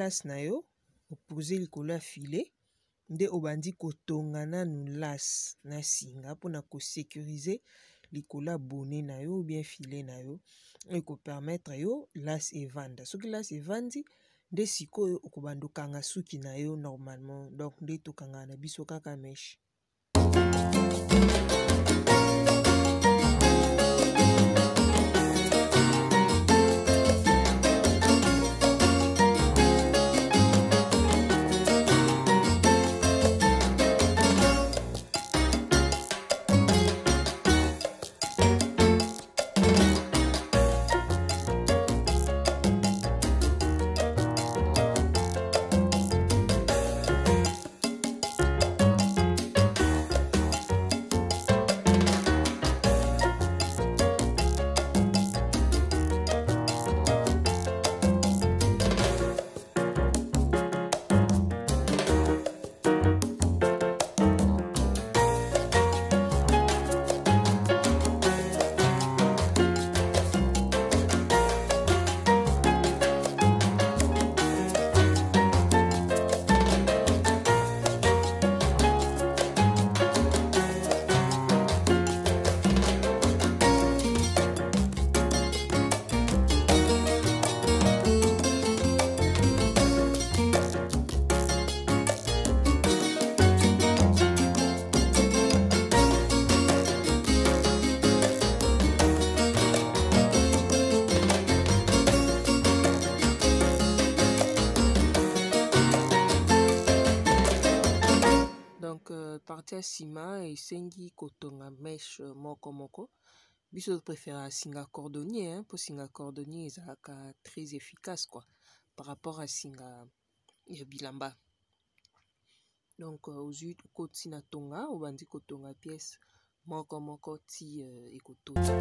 las na yo opose likolo ya filet nde obandi kotonga nanu las na singa mpona kosécuriser likolo ya bonnet na yo ou bien filet na yo ekopermettre yo las evanda. Soki las evandi nde sikoyo okobanda okanga suki na yo normalement. Donc nde tokanga na biso kaka meshe. Partie sima esengi kotonga meche moko biso préfère singa cordonnier pour singa cordonnier ezalaka très efficace quoi par rapport à singa ya bilamba. Donc ozui koti na tonga obandi kotonga pièce moko ti ekotonga.